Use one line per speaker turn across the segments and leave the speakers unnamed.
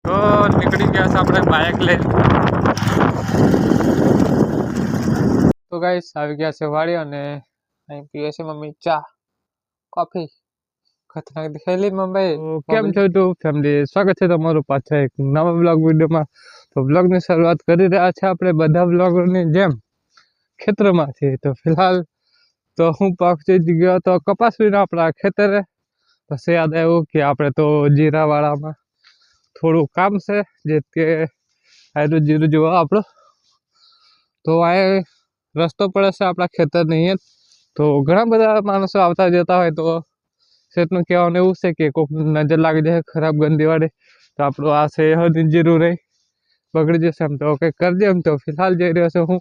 તો નીકળી ગયા છે આપણે બાઇક લઈ. તો ગાઈસ આવી ગયા છે વાડી અને અહીં પીએ છે મમ્મી ચા કોફી. ખતરનાક દેખાયેલી મુંબઈ. કેમ છો તું ફેમિલી, સ્વાગત છે તમારું પાછા એક નવા બ્લોગ વિડીયોમાં. તો બ્લોગની શરૂઆત કરી રહ્યા છે આપણે બધા બ્લોગરની જેમ ખેતરમાંથી. તો ફિલહાલ તો હું પહોંચી ગયો તો કપાસવીના આપણા ખેતરે. પછી યાદ આવ્યું કે આપણે તો જીરાવાળામાં થોડું કામ છે, જે કે આયરું જીરું જોવા આપણું. તો આ રસ્તો પડે છે આપણા ખેતરની અહીંયા. તો ઘણા બધા માણસો આવતા જતા હોય તો શેઠનું કહેવાનું એવું છે કે કોઈક નજર લાગી જાય ખરાબ ગંદીવાળી તો આપણું આ છે હળદી જીરું રહી બગડી જશે. એમ તો કંઈક કરજે. એમ તો ફિલહાલ જઈ રહ્યો છે હું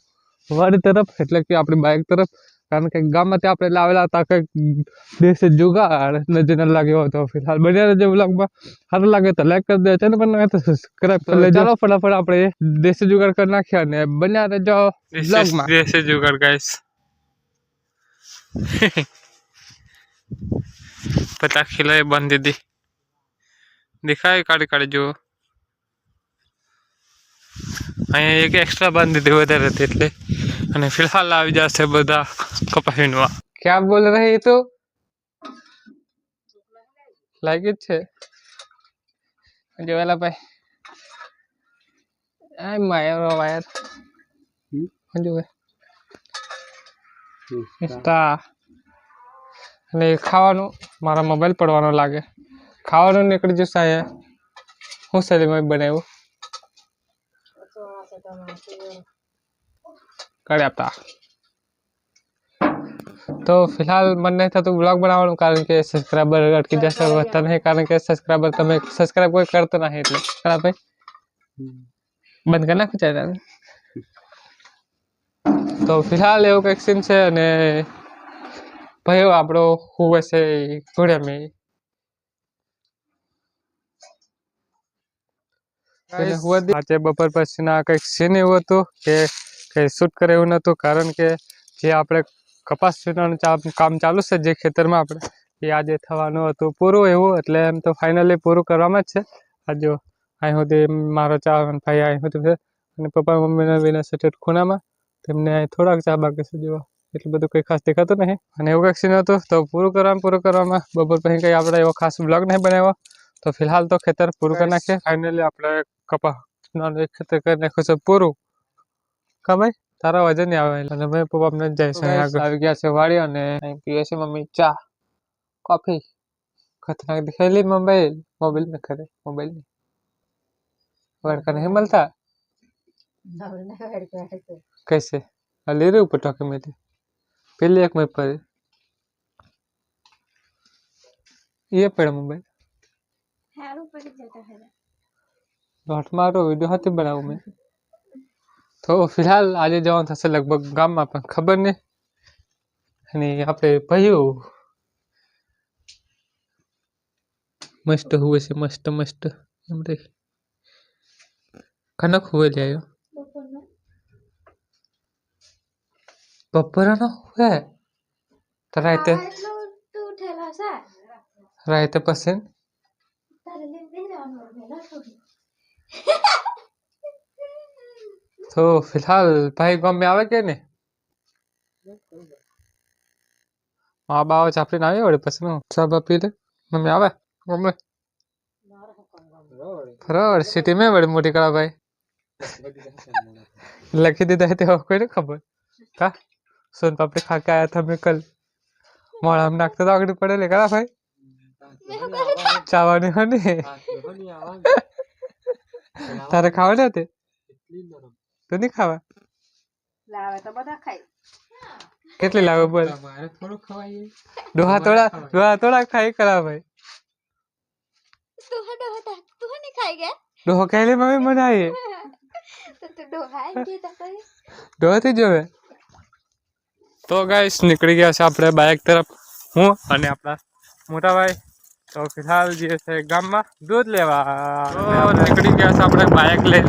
વાડી તરફ, એટલે કે આપણી બાઇક તરફ. કારણ કે ગામમાંથી આપણે લાવેલા હતા કંઈક દેશી જુગાડ નજર ન લાગ્યો હતો. ફિલહાલ બન્યા રહેજો બ્લોગમાં. સારું લાગે તો લાઈક કરી દે, ચેનલ પર નવા તો સબસ્ક્રાઈબ કરી લેજો. ચાલો ફટાફટ આપણે દેશી જુગાડ કરી નાખ્યા અને બન્યા રહેજો બ્લોગમાં. દેશી જુગાડ ગાઈસ. पता खिला बांध दी दिखाए काढ़ी काढ़ी जो अँ एक एक्स्ट्रा बांध दी વધારે હતી એટલે. અને ફિલહાલ આવી જશે બધા કપાસવીનવા. क्या बोल रहे तो લાગી જ છે જોવેલા ભાઈ. આ માયરો વાયર જોવે ઇન્સ્ટા અને ખાવાનું મારા મોબાઈલ પડવાનો લાગે. ખાવાનું નીકળી જશે અહીંયા. હું સેલીમાં બનાવ્યું કરી આપતા. તો ફિલહાલ મને નહીં થતું બ્લોગ બનાવવાનું, કારણ કે સબસ્ક્રાઈબર અટકી જશે, વધતા નહીં. કારણ કે સબસ્ક્રાઈબર તમે સબસ્ક્રાઈબ કોઈ કરતો નહીં એટલે ખરા ભાઈ બંધ કરી નાખું ચેનલ. તો ફિલહાલ એવું કંઈક સીન છે. અને ભાઈઓ આપણો હું હશે ઘોડ્યા મેં આજે બપોર પછીના કંઈક સીન એવું હતું કે કંઈ શૂટ કરે એવું નહોતું. કારણ કે જે આપણે કપાસ વીણવાનું કામ ચાલુ છે જે ખેતરમાં આપણે, એ આજે થવાનું હતું પૂરું એવું. એટલે એમ તો ફાઇનલી પૂરું કરવામાં જ છે. આજે અહીં સુધી મારો ચા ભાઈ અહીં સુધી છે અને પપ્પા મમ્મીને વિના છે ખૂણામાં. તેમને અહીં થોડાક ચા બાકી છે જેવા, એટલું બધું કંઈ ખાસ દેખાતું નહીં. અને એવું કંઈક સીન હતું. તો પૂરું કરવામાં બપોર પછી કંઈ આપણે એવો ખાસ બ્લોગ નહીં બનાવ્યો. તો ફિલહાલ તો ખેતર પૂરું કરી નાખીએ. ફાઇનલી આપણે કપાસનું એક ખેતર કરી નાખ્યું છે પૂરું. કા ભાઈ તારા વજન નહીં આવે. અને મેં પપ્પા અમને જાય છે આવી ગયા છે વાડી અને અહીં પીએ છે મમ્મી ચા કોફી. ખતરનાક દેખાયેલી મોબાઈલ में करे मोबाइल में वर्कर नहीं मिलता कैसे ले रहे ऊपर टॉके में पहले एक में पर ये पड़ा मोबाइल नोट मारो वीडियो हाथी बनाऊं मैं. तो फिलहाल आज जवान थશે લગભગ ગામમાં પણ ખબર નહીં. અને આપણે ભાઈઓ મસ્ત હુએ છે મસ્ત મસ્ત એમ રે કનક હુએ લે આવ્યો બપોરનો હુએ તો રાતે રાતે પછી तो फिलहाल भाई गाँव में आवे के ने माँ बाप चापड़ी ना आवे पसंद सब पी ले मम्मी आवे मम्मी फरार सिटी में बड़ी मोटी करा भाई लकी दी दे कोई नहीं खबर का सोन पापड़ी खा के आया था मैं कल मोड़ा हम नाकते तो आगड़ी पड़े ले करा भाई चावानी होनी तारे खावा थे तो नहीं खावा लावे तो बड़ा खाई કેટલી લાવે બોલ મારે થોડું ખવાય ડોહા થોડા ખાઈ કરા ભાઈ તું નહીં ખાઈ ગયા ડોહો કેલે મમ્મી બનાવી તો ડોહા કે તો કઈ ડોહાથી જોવે. તો ગાઈસ નીકળી ગયા છે આપણે બાઇક તરફ હું અને આપણા મોટા ભાઈ. તો ફિલહાલ જે છે ગામમાં દૂધ લેવા નીકળી ગયા છે આપણે બાઇક લઈ.